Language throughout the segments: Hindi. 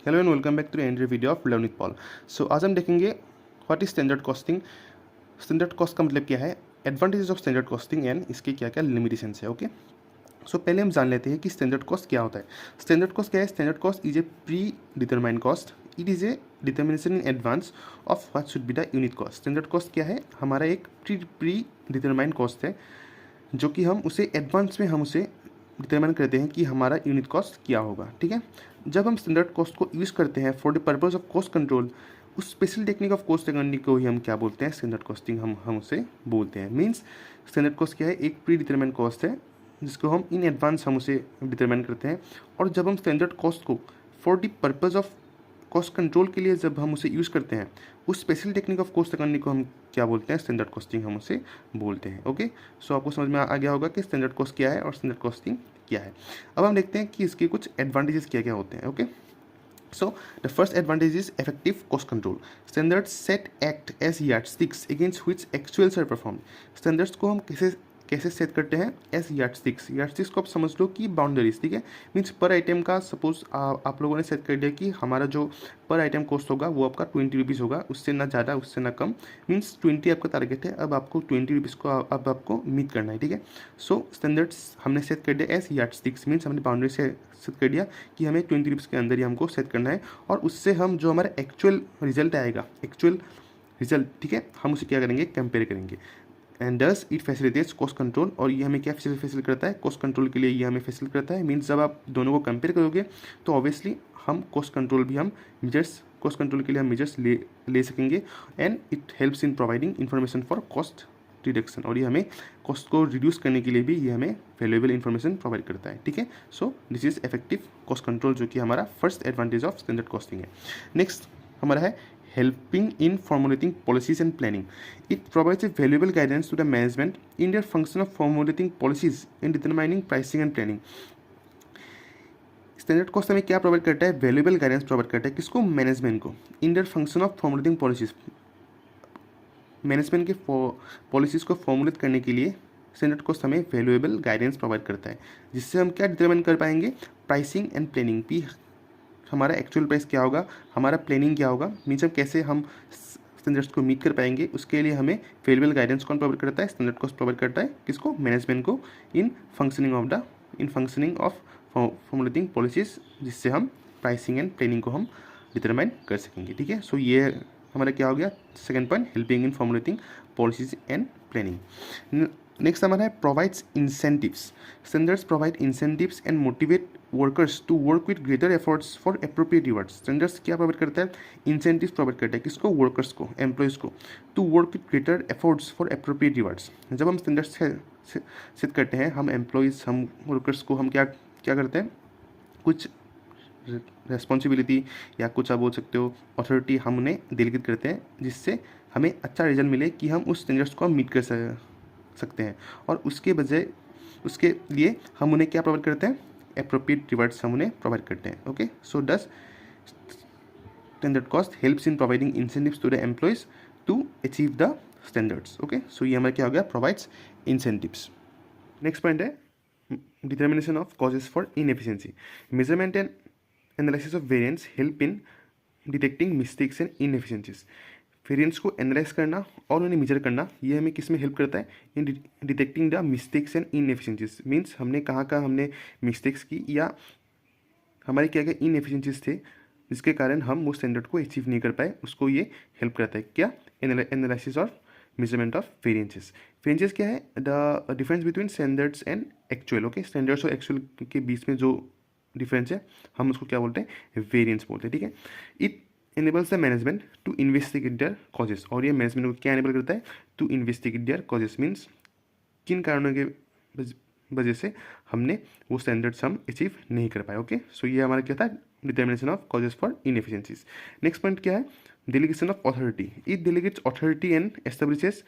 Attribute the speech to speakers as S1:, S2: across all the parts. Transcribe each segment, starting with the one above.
S1: Hello and welcome back to another video of learn with Paul. So आज हम देखेंगे what is standard costing. Standard cost का मतलब क्या है, advantages of standard costing and इसके क्या क्या लिमिटेशंस है। ओके, सो पहले हम जान लेते हैं कि स्टैंडर्ड कॉस्ट क्या होता है। स्टैंडर्ड कॉस्ट क्या है? Standard cost is a pre determined cost. It is a determination in advance of what should be the unit cost. Standard cost क्या है? हमारा एक प्री डिटरमाइंड कॉस्ट है जो कि हम उसे एडवांस में हम उसे डिटरमाइन करते हैं कि हमारा यूनिट कॉस्ट क्या होगा। ठीक है, जब हम स्टैंडर्ड कॉस्ट को यूज़ करते हैं for the purpose of cost control, उस special technique of cost accounting को ही हम क्या बोलते हैं? स्टैंडर्ड कॉस्टिंग हम उसे बोलते हैं। मीन्स स्टैंडर्ड कॉस्ट क्या है? एक प्री डिटरमाइंड कॉस्ट है जिसको हम इन एडवांस हम उसे डिटरमाइन करते हैं। और जब हम स्टैंडर्ड कॉस्ट को for the purpose of cost control के लिए जब हम उसे यूज़ करते हैं, उस special technique of cost accounting को हम क्या बोलते हैं? स्टैंडर्ड कॉस्टिंग हम उसे बोलते हैं। ओके, सो आपको समझ में आ गया होगा कि स्टैंडर्ड कॉस्ट क्या है और स्टैंडर्ड कॉस्टिंग क्या है। अब हम देखते हैं कि इसके कुछ एडवांटेजेस क्या क्या होते हैं। Okay, so the first advantage is effective cost control. Standards set act as yardsticks against which actuals are performed. Standards को हम कैसे सेट करते हैं? एज यार्डस्टिक्स। यार्डस्टिक्स को आप समझ लो कि बाउंड्रीज। ठीक है, मीन्स पर आइटम का सपोज आप लोगों ने सेट कर दिया कि हमारा जो पर आइटम कॉस्ट होगा वो आपका 20 रुपीज़ होगा, उससे ना ज़्यादा उससे ना कम। मीन्स 20 आपका टारगेट है, अब आपको 20 रुपीज़ को अब आपको मीट करना है। ठीक है, सो स्टैंडर्ड्स हमने सेट कर दिया एज यार्डस्टिक्स। मीन्स हमने बाउंड्री से सेट कर दिया कि हमें 20 रुपीज़ के अंदर ही हमको सेट करना है, और उससे हम जो हमारा एक्चुअल रिजल्ट आएगा, एक्चुअल रिजल्ट, ठीक है, हम उसे क्या करेंगे? कंपेयर करेंगे। And thus it facilitates cost control. और ये हमें क्या फैसिलिट करता है? कॉस्ट कंट्रोल के लिए ये हमें फैसिलिट करता है। मीन्स जब आप दोनों को कंपेयर करोगे तो ऑब्वियसली हम कॉस्ट कंट्रोल भी हम मेजर्स, कॉस्ट कंट्रोल के लिए हम मेजर्स ले सकेंगे। And it helps in providing information for cost reduction. और ये हमें कॉस्ट को रिड्यूस करने के लिए भी ये हमें वैल्यूएबल इन्फॉर्मेशन प्रोवाइड करता है। ठीक है, so this is effective cost control, जो कि हमारा first advantage of standard costing है। नेक्स्ट हमारा है helping in formulating policies and planning. It provides a valuable guidance to the management in their function of formulating policies and determining pricing and planning. Standard cost हमें क्या प्रोवाइड करता है? वैल्यूएबल गाइडेंस प्रोवाइड करता है। किसको? मैनेजमेंट को। In their function of formulating policies, management के पॉलिसीज़ को फॉर्मुलेट करने के लिए स्टैंडर्ड कॉस्ट हमें वैल्यूएबल गाइडेंस प्रोवाइड करता है, जिससे हम क्या डिटरमाइन कर पाएंगे? प्राइसिंग एंड प्लानिंग भी, हमारा एक्चुअल प्राइस क्या होगा, हमारा प्लानिंग क्या होगा, मीन्स हम कैसे हम स्टैंडर्ड्स को मीट कर पाएंगे, उसके लिए हमें वैल्यूएबल गाइडेंस कौन प्रोवाइड करता है? स्टैंडर्ड कॉस्ट प्रोवाइड करता है। किसको? मैनेजमेंट को। इन फंक्शनिंग ऑफ फॉर्मुलेटिंग पॉलिसीज, जिससे हम प्राइसिंग एंड प्लानिंग को हम डिटरमाइन कर सकेंगे। ठीक है, सो ये हमारा क्या हो गया? Second point, helping in formulating policies and planning. Next हमारा है provides incentives. Standards provide incentives and motivate workers to work with greater efforts for appropriate rewards. Standards क्या प्रोवाइड करता है? इंसेंटिव्स प्रोवाइड करता है। किसको? वर्कर्स को, एम्प्लॉयज़ को, to work with greater efforts for appropriate rewards. जब हम स्टैंडर्ड्स सेट करते हैं, हम एम्प्लॉयज़, हम वर्कर्स को हम क्या करते हैं? कुछ रेस्पॉन्सिबिलिटी या कुछ आप बोल सकते हो अथॉरिटी हम उन्हें डेलीगेट करते हैं, जिससे हमें अच्छा रिजल्ट मिले कि हम उस स्टैंडर्ड्स को हम मीट कर सकते हैं। और उसके लिए हम उन्हें क्या प्रोवाइड करते हैं? एप्रोप्रिएट रिवार्ड्स हम उन्हें प्रोवाइड करते हैं। Okay, so does standard cost helps in providing incentives to the employees to achieve the standards. Okay, so ये हमारा क्या हो गया? Provides incentives. नेक्स्ट पॉइंट है determination of causes for inefficiency. Measurement and analysis of variance help in detecting mistakes and inefficiencies. Variance को एनालाइज करना और उन्हें मेजर करना, ये हमें किस में हेल्प करता है? In detecting the mistakes and inefficiencies. Means हमने कहाँ हमने मिस्टेक्स की या हमारे क्या क्या इनएफिशिएंसीज थे जिसके कारण हम वो स्टैंडर्ड को अचीव नहीं कर पाए, उसको ये हेल्प करता है। क्या? एनालिसिस और मेजरमेंट ऑफ वेरिएंसेस। वेरिएंसेस क्या है? The difference between standards and actual. Okay, standards और एक्चुअल के बीच में जो डिफरेंस है हम उसको क्या बोलते हैं? वेरिएंस बोलते हैं। ठीक है, it enables the management to investigate their causes। और ये मैनेजमेंट को क्या एनेबल करता है? To investigate their causes. Means किन कारणों के वजह से हमने वो स्टैंडर्ड्स हम अचीव नहीं कर पाए। ओके, सो ये हमारा क्या था? Determination of causes for inefficiencies. Next point क्या है? Delegation of authority. It delegates authority and establishes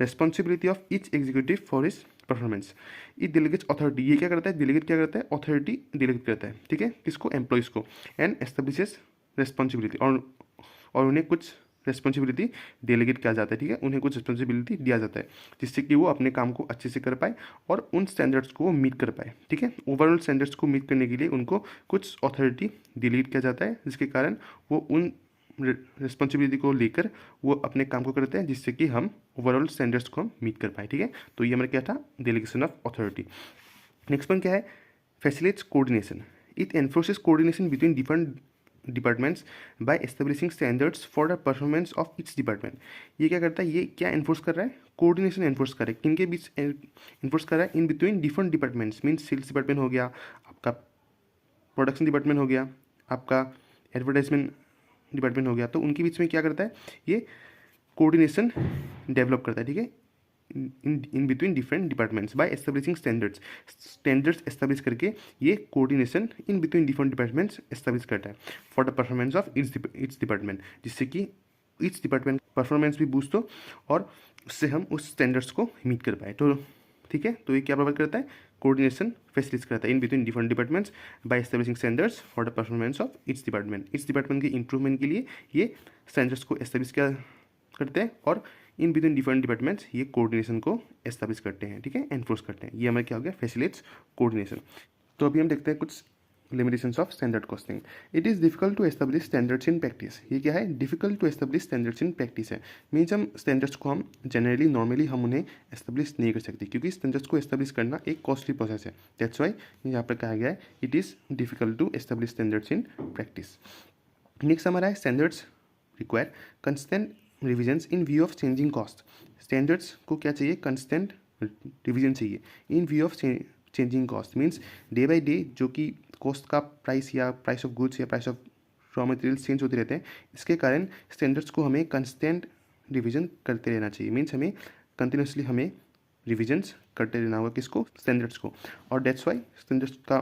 S1: responsibility of each executive for his performance. It delegates authority, ये क्या करता है? डेलीगेट क्या करता है? अथॉरिटी डेलीगेट करता है। ठीक है, किसको? एम्प्लॉयज़ को। एंड एस्टेब्लिशेस रेस्पॉन्सिबिलिटी, और उन्हें कुछ रिस्पॉन्सिबिलिटी डेलीगेट किया जाता है, ठीक है, उन्हें कुछ रिस्पॉन्सिबिलिटी दिया जाता है जिससे कि वो अपने काम को अच्छे से कर पाए और उन स्टैंडर्ड्स को वो मीट कर पाए, ठीक है। ओवरऑल स्टैंडर्ड्स को मीट करने के लिए उनको कुछ अथॉरिटी डेलीगेट किया जाता है जिसके कारण वो उन रिस्पॉन्सिबिलिटी को लेकर वो अपने काम को करते हैं जिससे कि हम ओवरऑल स्टैंडर्ड्स को हम मीट कर पाए, ठीक है। तो ये हमारा क्या था, delegation of authority. Next point क्या है, facilitates coordination. It enforces coordination between different departments by establishing standards for the performance of each department. ये क्या करता है, ये क्या एनफोर्स कर रहा है, कोऑर्डिनेशन एनफोर्स कर रहा है, किनके बीच एनफोर्स कर रहा है, in between different departments, means sales department हो गया, आपका प्रोडक्शन डिपार्टमेंट हो गया, आपका एडवर्टाइजमेंट डिपार्टमेंट हो गया, तो उनके बीच में क्या करता है, ये कोऑर्डिनेशन डेवलप करता है, ठीक है, in between different departments by establishing standards establish करके ये coordination in between different departments establish करता है for the performance of its department, जिससे कि ईच डिपार्टमेंट परफॉर्मेंस भी बूस्ट हो और उससे हम उस स्टैंडर्ड्स को मीट कर पाए। तो ठीक है, तो ये क्या प्रोवाइड करता है, कोऑर्डिनेशन फैसिलिटेट करता है in between different departments by establishing standards for the performance of its department के इंप्रूवमेंट के लिए ये स्टैंडर्ड्स को एस्टेब्लिश क्या करते हैं और इन बिटवीन डिफरेंट डिपार्टमेंट्स ये कोऑर्डिनेशन को एस्टेब्लिश करते हैं, ठीक है, एनफोर्स करते हैं। ये हमारा क्या हो गया, फैसिलिटेट्स कोऑर्डिनेशन। तो अभी हम देखते हैं कुछ limitations of standard costing. It is difficult to establish standards in practice. ये क्या है, difficult to establish standards in practice है, मीन्स हम स्टैंडर्ड्स को हम जनरली नॉर्मली हम उन्हें एस्टेब्लिश नहीं कर सकते क्योंकि स्टैंडर्ड्स को एस्टेब्लिश करना एक कॉस्टली प्रोसेस है। दैट्स वाई यहाँ पर कहा गया है it is difficult to establish standards in practice. Next हमारा है standards require constant revisions in view of changing cost. Standards को क्या चाहिए, कंस्टेंट रिविजन चाहिए in view of changing cost, means day by day जो कि कॉस्ट का प्राइस या प्राइस ऑफ गुड्स या price of raw materials change होते रहते हैं, इसके कारण स्टैंडर्ड्स को हमें कंस्टेंट रिविजन करते रहना चाहिए, मीन्स हमें कंटिन्यूसली हमें रिविजन्स करते रहना होगा, किसको, स्टैंडर्ड्स को। और डेट्स वाई स्टैंडर्ड्स का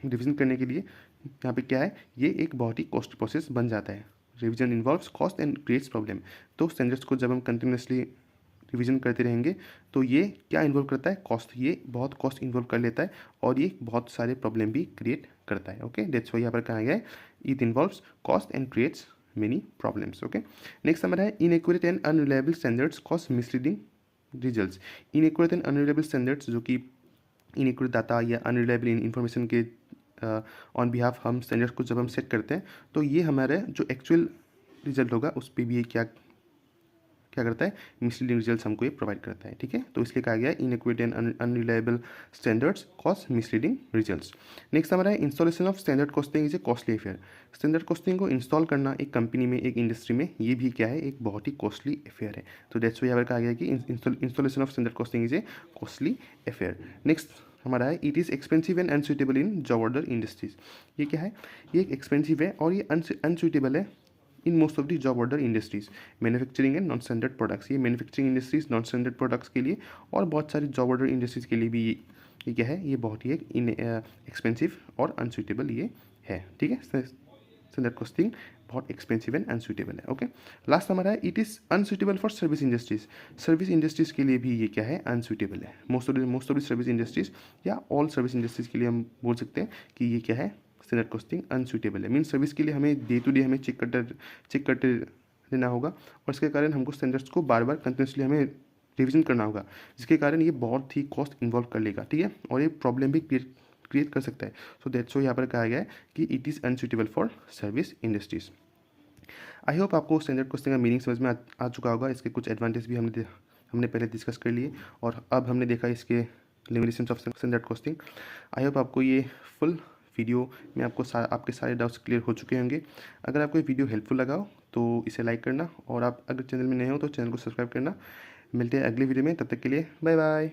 S1: रिविजन करने के लिए यहाँ पे क्या है, ये एक बहुत ही कॉस्ट प्रोसेस बन जाता है। Revision involves cost and creates problem. तो स्टैंडर्ड्स को जब हम कंटिन्यूसली रिविजन करते रहेंगे तो ये क्या इन्वॉल्व करता है, कॉस्ट, ये बहुत कॉस्ट इन्वॉल्व कर लेता है और ये बहुत सारे प्रॉब्लम भी क्रिएट करता है। ओके, डेट्स वाई यहाँ पर कहा गया है it involves cost and creates many problems. Okay, next हमारा है inaccurate and unreliable standards cause misleading results. Inaccurate and unreliable standards जो कि इनएक्यूरेट डाटा या अनरिलायबल इन्फॉर्मेशन के ऑन बिहाफ हम स्टैंडर्ड्स को जब हम सेट करते हैं तो ये हमारे जो एक्चुअल रिजल्ट होगा उस पर भी ये क्या करता है, मिसलीडिंग रिजल्ट्स हमको ये प्रोवाइड करता है, ठीक है। तो इसलिए कहा गया है inaccurate and unreliable standards cause misleading results. Next हमारा है installation of standard costing is a costly affair. Standard costing को इंस्टॉल करना एक कंपनी में, एक इंडस्ट्री में, ये भी क्या है, एक बहुत ही कॉस्टली अफेयर है। तो दैट्स वाई यहाँ पर कहा गया कि installation of standard costing is a costly affair. Next हमारा है it is expensive and unsuitable in job order industries. ये क्या है, ये एक एक्सपेंसिव है और ये अनसुटेबल है in most of the job order industries, manufacturing and non standard products. ये manufacturing industries, non standard products के लिए और बहुत सारे जॉब ऑर्डर इंडस्ट्रीज के लिए भी ये क्या है, ये बहुत ही एक एक्सपेंसिव और अनसुटेबल ये है, ठीक है। स्टैंडर्ड कॉस्टिंग बहुत एक्सपेंसिव एंड अनसुटेबल है। ओके, लास्ट हमारा है it is unsuitable for service industries. Service industries के लिए भी ये क्या है, अनसुटेबल है। Most of the service industries या ऑल सर्विस इंडस्ट्रीज के लिए हम बोल सकते हैं कि ये क्या है, स्टैंडर्ड कॉस्टिंग अनसुटेबल है। मीन्स सर्विस के लिए हमें डे टू डे हमें चेक करते रहना होगा और इसके कारण हमको स्टैंडर्ड्स को बार बार कंटिन्यूसली हमें रिविजन करना होगा, जिसके कारण ये बहुत ही कॉस्ट इन्वॉल्व कर लेगा, ठीक है, और ये प्रॉब्लम भी क्रिएट कर सकता है। सो दैट्स वाई यहाँ पर कहा गया है कि it is unsuitable for service industries. I hope आपको स्टैंडर्ड कॉस्टिंग का मीनिंग समझ में आ चुका होगा। इसके कुछ एडवांटेज भी हमने पहले डिस्कस कर लिए और अब हमने देखा इसके limitations of standard costing. I hope आपको ये फुल वीडियो में आपके सारे डाउट्स क्लियर हो चुके होंगे। अगर आपको ये वीडियो हेल्पफुल लगा हो तो इसे लाइक करना और आप अगर चैनल में नए हो तो चैनल को सब्सक्राइब करना। मिलते हैं अगली वीडियो में, तब तक के लिए बाय बाय।